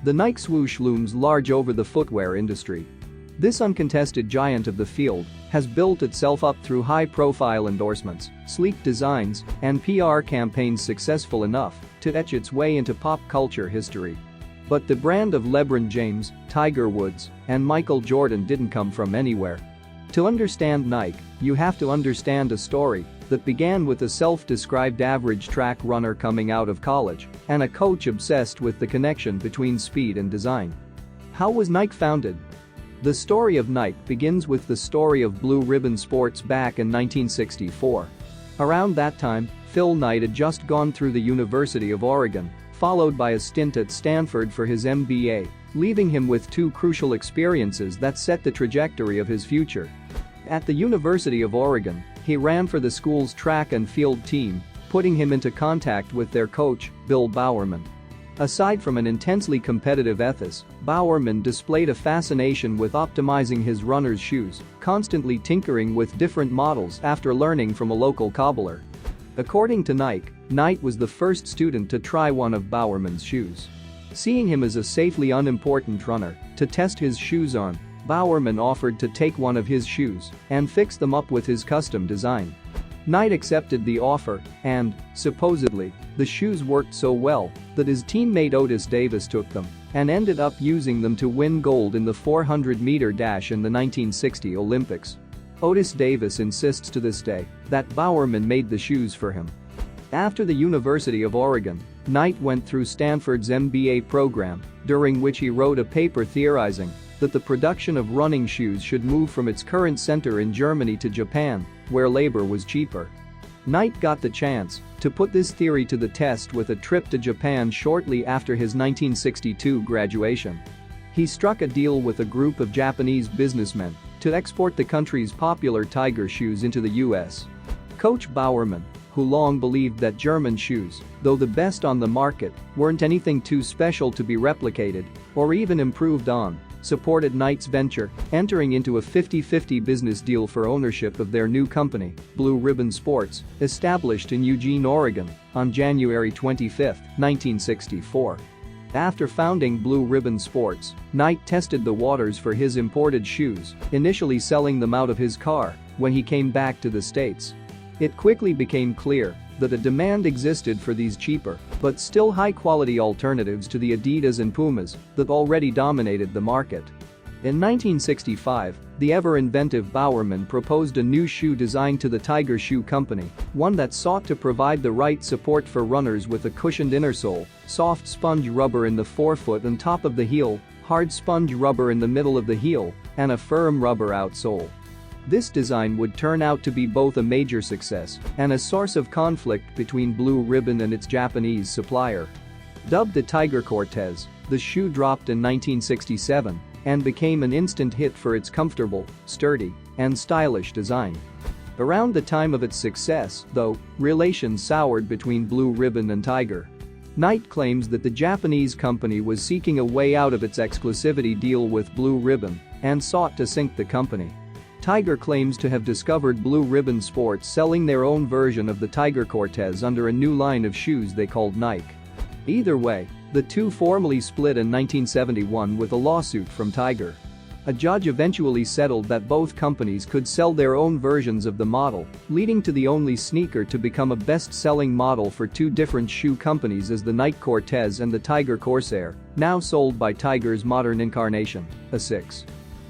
The Nike Swoosh looms large over the footwear industry. This uncontested giant of the field has built itself up through high-profile endorsements, sleek designs, and PR campaigns successful enough to etch its way into pop culture history. But the brand of LeBron James, Tiger Woods, and Michael Jordan didn't come from anywhere. To understand Nike, you have to understand a story that began with a self-described average track runner coming out of college and a coach obsessed with the connection between speed and design. How was Nike founded? The story of Nike begins with the story of Blue Ribbon Sports back in 1964. Around that time, Phil Knight had just gone through the University of Oregon, followed by a stint at Stanford for his MBA, leaving him with two crucial experiences that set the trajectory of his future. At the University of Oregon, he ran for the school's track and field team, putting him into contact with their coach, Bill Bowerman. Aside from an intensely competitive ethos, Bowerman displayed a fascination with optimizing his runners' shoes, constantly tinkering with different models after learning from a local cobbler. According to Nike, Knight was the first student to try one of Bowerman's shoes. Seeing him as a safely unimportant runner to test his shoes on, Bowerman offered to take one of his shoes and fix them up with his custom design. Knight accepted the offer and, supposedly, the shoes worked so well that his teammate Otis Davis took them and ended up using them to win gold in the 400-meter dash in the 1960 Olympics. Otis Davis insists to this day that Bowerman made the shoes for him. After the University of Oregon, Knight went through Stanford's MBA program, during which he wrote a paper theorizing that the production of running shoes should move from its current center in Germany to Japan, where labor was cheaper. Knight got the chance to put this theory to the test with a trip to Japan shortly after his 1962 graduation. He struck a deal with a group of Japanese businessmen to export the country's popular Tiger shoes into the US. Coach Bowerman, who long believed that German shoes, though the best on the market, weren't anything too special to be replicated or even improved on, supported Knight's venture, entering into a 50-50 business deal for ownership of their new company, Blue Ribbon Sports, established in Eugene, Oregon, on January 25, 1964. After founding Blue Ribbon Sports, Knight tested the waters for his imported shoes, initially selling them out of his car when he came back to the States. It quickly became clear that a demand existed for these cheaper but still high-quality alternatives to the Adidas and Pumas that already dominated the market. In 1965, the ever-inventive Bowerman proposed a new shoe designed to the Tiger Shoe Company, one that sought to provide the right support for runners with a cushioned innersole, soft sponge rubber in the forefoot and top of the heel, hard sponge rubber in the middle of the heel, and a firm rubber outsole. This design would turn out to be both a major success and a source of conflict between Blue Ribbon and its Japanese supplier. Dubbed the Tiger Cortez, the shoe dropped in 1967 and became an instant hit for its comfortable, sturdy, and stylish design. Around the time of its success, though, relations soured between Blue Ribbon and Tiger. Knight claims that the Japanese company was seeking a way out of its exclusivity deal with Blue Ribbon and sought to sink the company. Tiger claims to have discovered Blue Ribbon Sports selling their own version of the Tiger Cortez under a new line of shoes they called Nike. Either way, the two formally split in 1971 with a lawsuit from Tiger. A judge eventually settled that both companies could sell their own versions of the model, leading to the only sneaker to become a best-selling model for two different shoe companies as the Nike Cortez and the Tiger Corsair, now sold by Tiger's modern incarnation, a 6.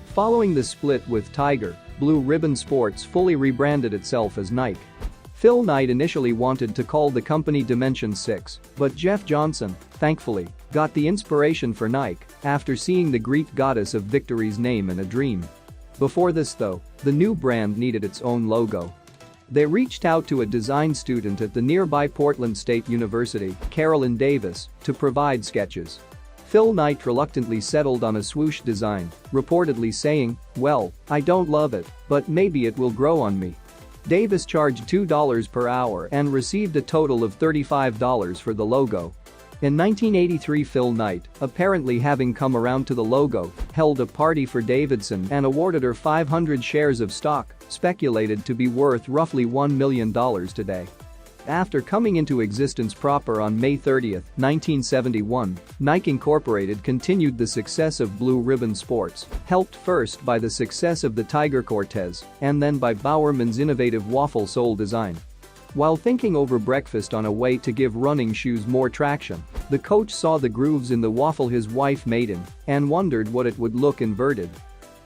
Following the split with Tiger, Blue Ribbon Sports fully rebranded itself as Nike. Phil Knight initially wanted to call the company Dimension 6, but Jeff Johnson, thankfully, got the inspiration for Nike after seeing the Greek goddess of victory's name in a dream. Before this though, the new brand needed its own logo. They reached out to a design student at the nearby Portland State University, Carolyn Davis, to provide sketches. Phil Knight reluctantly settled on a swoosh design, reportedly saying, "Well, I don't love it, but maybe it will grow on me." Davis charged $2 per hour and received a total of $35 for the logo. In 1983, Phil Knight, apparently having come around to the logo, held a party for Davidson and awarded her 500 shares of stock, speculated to be worth roughly $1 million today. After coming into existence proper on May 30, 1971, Nike Incorporated continued the success of Blue Ribbon Sports, helped first by the success of the Tiger Cortez and then by Bowerman's innovative waffle sole design. While thinking over breakfast on a way to give running shoes more traction, the coach saw the grooves in the waffle his wife made him and wondered what it would look inverted.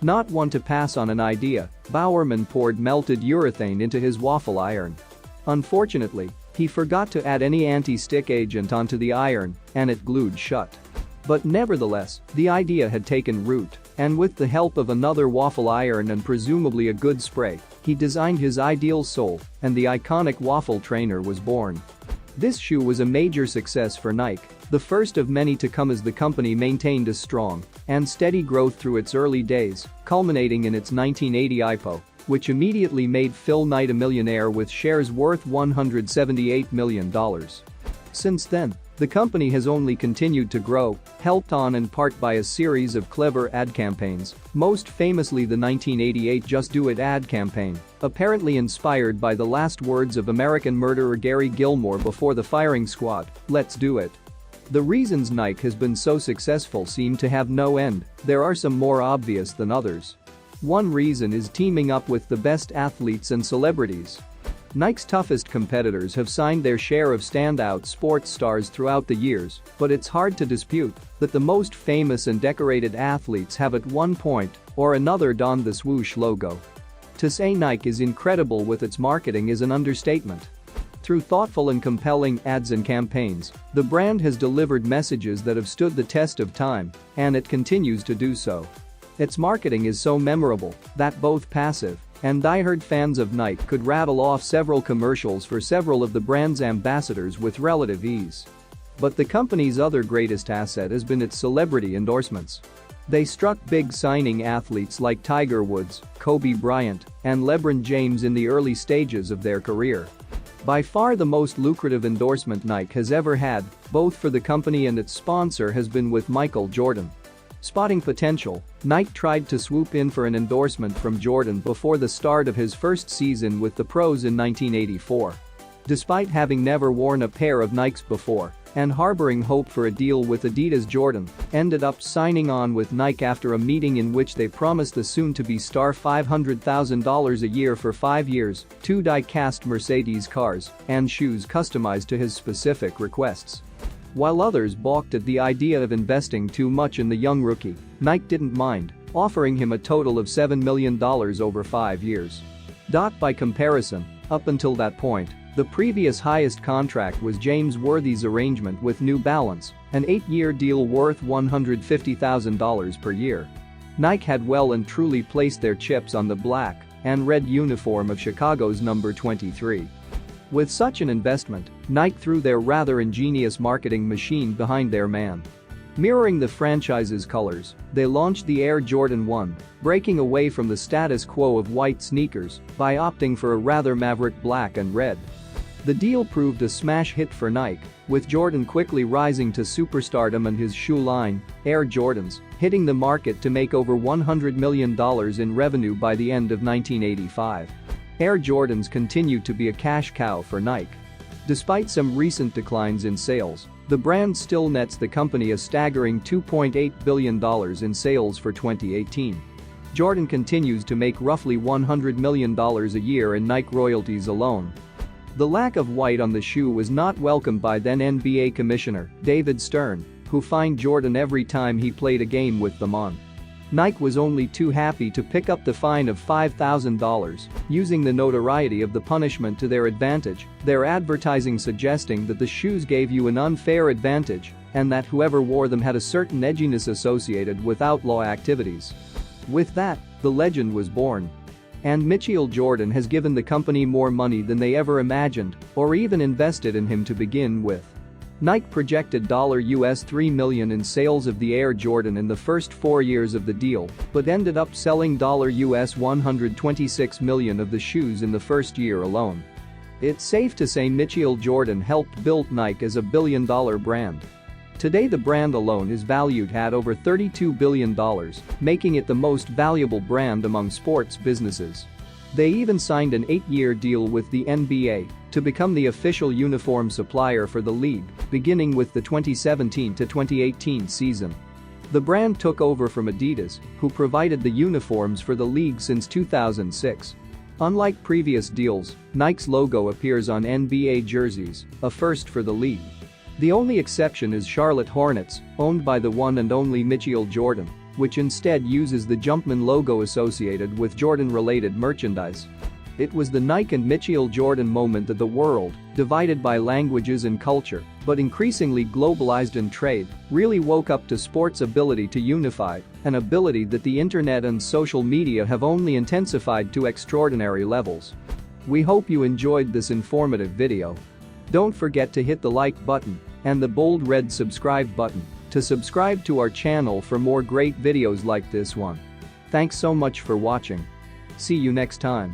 Not one to pass on an idea, Bowerman poured melted urethane into his waffle iron. Unfortunately, he forgot to add any anti-stick agent onto the iron and it glued shut. But nevertheless, the idea had taken root, and with the help of another waffle iron and presumably a good spray, he designed his ideal sole, and the iconic waffle trainer was born. This shoe was a major success for Nike, the first of many to come as the company maintained a strong and steady growth through its early days, culminating in its 1980 IPO, which immediately made Phil Knight a millionaire with shares worth $178 million. Since then, the company has only continued to grow, helped on in part by a series of clever ad campaigns, most famously the 1988 Just Do It ad campaign, apparently inspired by the last words of American murderer Gary Gilmore before the firing squad, "Let's do it." The reasons Nike has been so successful seem to have no end. There are some more obvious than others. One reason is teaming up with the best athletes and celebrities. Nike's toughest competitors have signed their share of standout sports stars throughout the years, but it's hard to dispute that the most famous and decorated athletes have at one point or another donned the Swoosh logo. To say Nike is incredible with its marketing is an understatement. Through thoughtful and compelling ads and campaigns, the brand has delivered messages that have stood the test of time, and it continues to do so. Its marketing is so memorable that both passive and diehard fans of Nike could rattle off several commercials for several of the brand's ambassadors with relative ease. But the company's other greatest asset has been its celebrity endorsements. They struck big signing athletes like Tiger Woods, Kobe Bryant, and LeBron James in the early stages of their career. By far the most lucrative endorsement Nike has ever had, both for the company and its sponsor, has been with Michael Jordan. Spotting potential, Nike tried to swoop in for an endorsement from Jordan before the start of his first season with the pros in 1984. Despite having never worn a pair of Nikes before and harboring hope for a deal with Adidas, Jordan ended up signing on with Nike after a meeting in which they promised the soon-to-be star $500,000 a year for 5 years, 2 die-cast Mercedes cars, and shoes customized to his specific requests. While others balked at the idea of investing too much in the young rookie, Nike didn't mind, offering him a total of $7 million over 5 years. By comparison, up until that point, the previous highest contract was James Worthy's arrangement with New Balance, an 8-year deal worth $150,000 per year. Nike had well and truly placed their chips on the black and red uniform of Chicago's number 23. With such an investment, Nike threw their rather ingenious marketing machine behind their man. Mirroring the franchise's colors, they launched the Air Jordan 1, breaking away from the status quo of white sneakers by opting for a rather maverick black and red. The deal proved a smash hit for Nike, with Jordan quickly rising to superstardom and his shoe line, Air Jordans, hitting the market to make over $100 million in revenue by the end of 1985. Air Jordans continued to be a cash cow for Nike. Despite some recent declines in sales, the brand still nets the company a staggering $2.8 billion in sales for 2018. Jordan continues to make roughly $100 million a year in Nike royalties alone. The lack of white on the shoe was not welcomed by then NBA Commissioner David Stern, who fined Jordan every time he played a game with them on. Nike was only too happy to pick up the fine of $5,000, using the notoriety of the punishment to their advantage, their advertising suggesting that the shoes gave you an unfair advantage and that whoever wore them had a certain edginess associated with outlaw activities. With that, the legend was born. And Michael Jordan has given the company more money than they ever imagined or even invested in him to begin with. Nike projected $3 million in sales of the Air Jordan in the first 4 years of the deal, but ended up selling $126 million of the shoes in the first year alone. It's safe to say Michael Jordan helped build Nike as a billion-dollar brand. Today the brand alone is valued at over $32 billion, making it the most valuable brand among sports businesses. They even signed an 8-year deal with the NBA to become the official uniform supplier for the league, beginning with the 2017-2018 season. The brand took over from Adidas, who provided the uniforms for the league since 2006. Unlike previous deals, Nike's logo appears on NBA jerseys, a first for the league. The only exception is Charlotte Hornets, owned by the one and only Michael Jordan, which instead uses the Jumpman logo associated with Jordan-related merchandise. It was the Nike and Michael Jordan moment that the world, divided by languages and culture, but increasingly globalized in trade, really woke up to sports' ability to unify, an ability that the internet and social media have only intensified to extraordinary levels. We hope you enjoyed this informative video. Don't forget to hit the like button and the bold red subscribe button to subscribe to our channel for more great videos like this one. Thanks so much for watching. See you next time.